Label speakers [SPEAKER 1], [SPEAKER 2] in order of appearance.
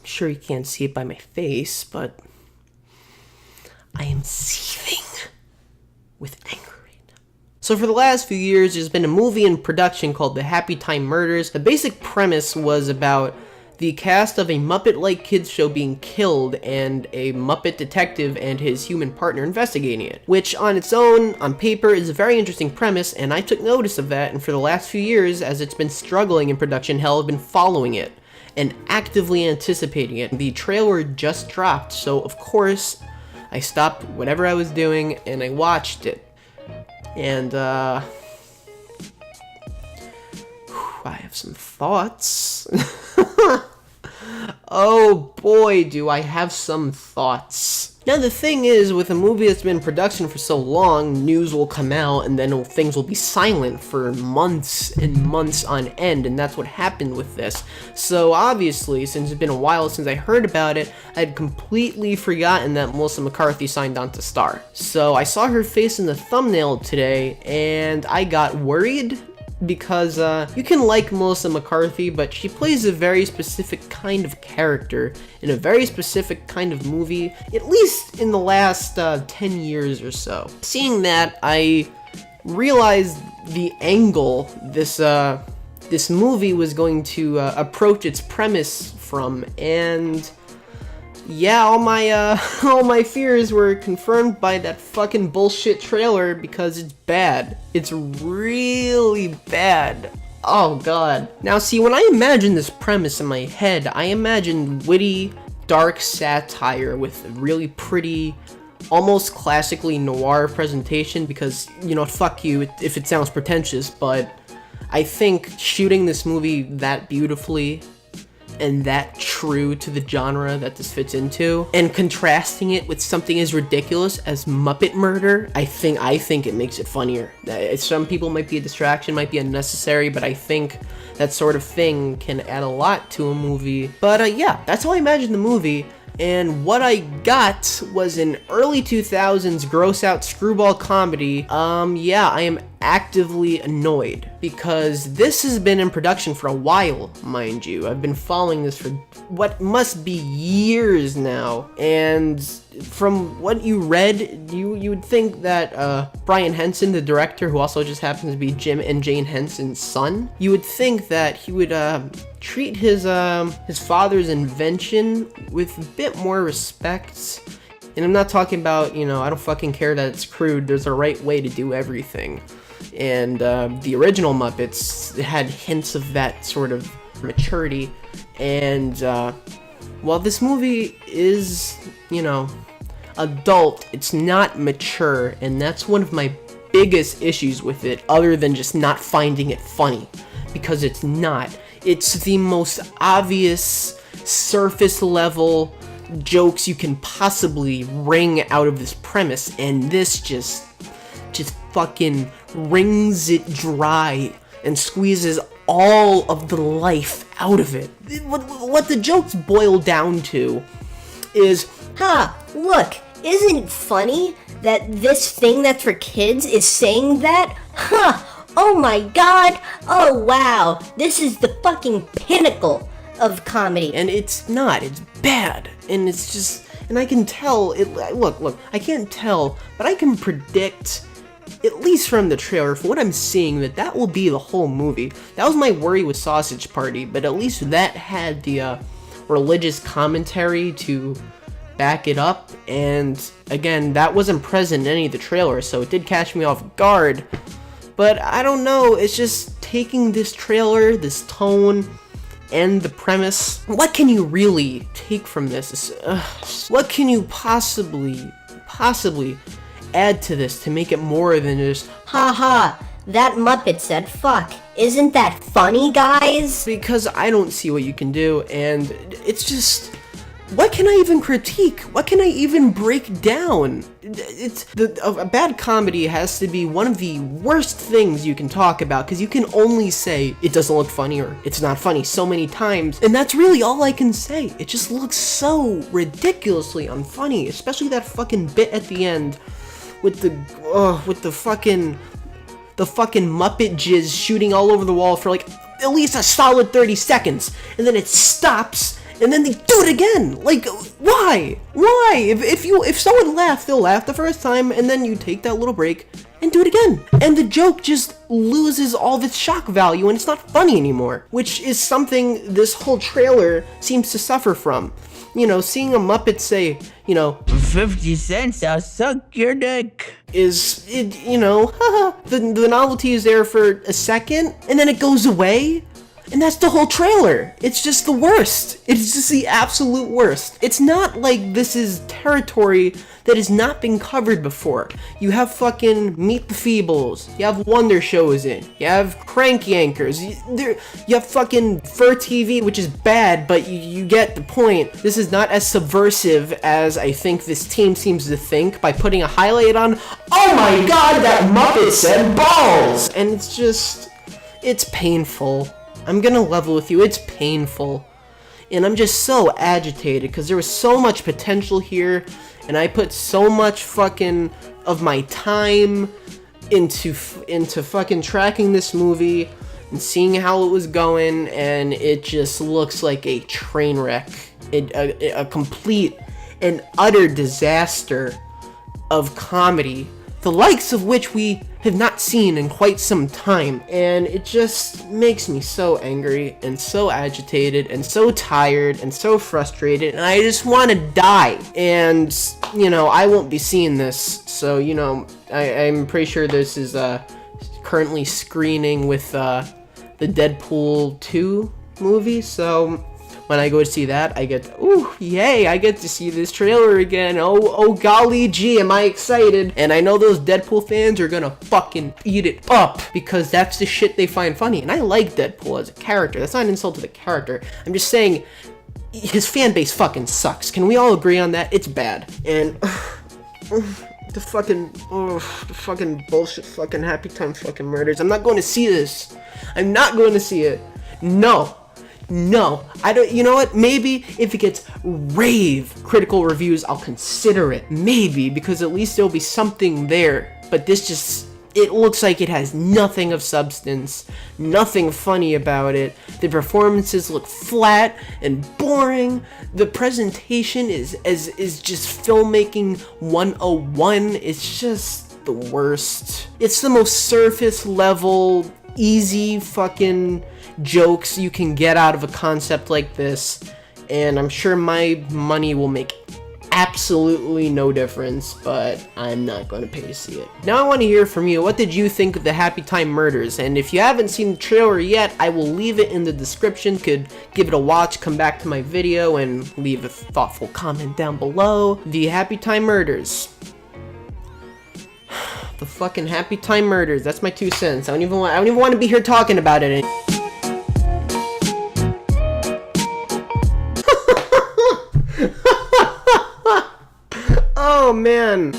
[SPEAKER 1] sure you can't see it by my face, but I am seething with anger. So for the last few years, there's been a movie in production called The Happytime Murders. The basic premise was about the cast of a Muppet-like kids show being killed and a Muppet detective and his human partner investigating it, which on its own, on paper, is a very interesting premise, and I took notice of that, and for the last few years, as it's been struggling in production hell, I've been following it and actively anticipating it. The trailer just dropped, so of course, I stopped whatever I was doing and I watched it. And, I have some thoughts. Oh boy, do I have some thoughts. Now the thing is, with a movie that's been in production for so long, news will come out and then things will be silent for months and months on end, and that's what happened with this. So obviously, since it's been a while since I heard about it, I'd completely forgotten that Melissa McCarthy signed on to star. So I saw her face in the thumbnail today, and I got worried. Because you can like Melissa McCarthy, but she plays a very specific kind of character in a very specific kind of movie, at least in the last 10 years or so. Seeing that, I realized the angle this movie was going to approach its premise from, and yeah, all my fears were confirmed by that fucking bullshit trailer, because it's bad. It's really bad. Oh god. Now see, when I imagine this premise in my head, I imagine witty, dark satire with a really pretty, almost classically noir presentation, because, you know, fuck you if it sounds pretentious, but I think shooting this movie that beautifully and that true to the genre that this fits into, and contrasting it with something as ridiculous as Muppet murder, I think it makes it funnier. Some people might be a distraction, might be unnecessary, but I think that sort of thing can add a lot to a movie. But yeah, that's how I imagine the movie. And what I got was an early 2000s gross-out screwball comedy. Yeah, I am actively annoyed, because this has been in production for a while, mind you. I've been following this for what must be years now, and from what you read, you would think that Brian Henson, the director, who also just happens to be Jim and Jane Henson's son, you would think that he would treat his father's invention with a bit more respect. And I'm not talking about, you know, I don't fucking care that it's crude. There's a right way to do everything. And the original Muppets had hints of that sort of maturity. And while this movie is, you know, adult, it's not mature. And that's one of my biggest issues with it, other than just not finding it funny. Because it's not. It's the most obvious, surface level jokes you can possibly wring out of this premise, and this just fucking wrings it dry and squeezes all of the life out of it. What the jokes boil down to is,
[SPEAKER 2] look, isn't it funny that this thing that's for kids is saying that? Oh my god, oh wow, this is the fucking pinnacle of comedy.
[SPEAKER 1] And it's not, it's bad, and it's just, and I can tell, look, I can't tell, but I can predict, at least from the trailer, from what I'm seeing, that will be the whole movie. That was my worry with Sausage Party, but at least that had the religious commentary to back it up, and again, that wasn't present in any of the trailers, so it did catch me off guard. But I don't know, it's just taking this trailer, this tone, and the premise. What can you really take from this? What can you possibly add to this to make it more than just,
[SPEAKER 2] that Muppet said fuck. Isn't that funny, guys?
[SPEAKER 1] Because I don't see what you can do, and it's just, what can I even critique? What can I even break down? A bad comedy has to be one of the worst things you can talk about, because you can only say it doesn't look funny or it's not funny so many times, and that's really all I can say. It just looks so ridiculously unfunny, especially that fucking bit at the end with the fucking Muppet jizz shooting all over the wall for like at least a solid 30 seconds, and then it stops. and then they do it again. Like, why? Why? If someone laughs, they'll laugh the first time, and then you take that little break and do it again. And the joke just loses all of its shock value, and it's not funny anymore, which is something this whole trailer seems to suffer from. You know, seeing a Muppet say, you know,
[SPEAKER 3] 50 cents, I'll suck your dick.
[SPEAKER 1] you know, the novelty is there for a second, and then it goes away. And that's the whole trailer. It's just the worst. It's just the absolute worst. It's not like this is territory that has not been covered before. You have fucking Meet the Feebles. You have Wonder Shows in. You have Crank Yankers. You have fucking Fur TV, which is bad, but you get the point. This is not as subversive as I think this team seems to think by putting a highlight on, oh my god, that Muppet said balls! And it's just, it's painful. I'm gonna level with you, it's painful. And I'm just so agitated because there was so much potential here, and I put so much fucking of my time into fucking tracking this movie and seeing how it was going, and it just looks like a train wreck. A complete and utter disaster of comedy, the likes of which we have not seen in quite some time. And it just makes me so angry and so agitated and so tired and so frustrated, and I just want to die. And, you know, I won't be seeing this, so, you know, I'm pretty sure this is currently screening with the Deadpool 2 movie, so when I go to see that, I get, ooh, yay, I get to see this trailer again. Oh golly gee, am I excited. And I know those Deadpool fans are gonna fucking eat it up, because that's the shit they find funny. And I like Deadpool as a character. That's not an insult to the character. I'm just saying, his fan base fucking sucks. Can we all agree on that? It's bad. And the fucking bullshit fucking Happytime fucking murders. I'm not going to see this. I'm not going to see it. No, I don't. You know what? Maybe if it gets rave critical reviews, I'll consider it. Maybe, because at least there'll be something there. But this just, it looks like it has nothing of substance, nothing funny about it. The performances look flat and boring. The presentation is just filmmaking 101. It's just the worst. It's the most surface level, easy fucking jokes you can get out of a concept like this, and I'm sure my money will make absolutely no difference, but I'm not going to pay to see it. Now I want to hear from you. What did you think of the Happytime murders? And if you haven't seen the trailer yet, I will leave it in the description. Could give it a watch, come back to my video, and leave a thoughtful comment down below. The Happytime murders. The fucking Happytime murders. That's my 2 cents. I don't even want to be here talking about it anymore. Oh man.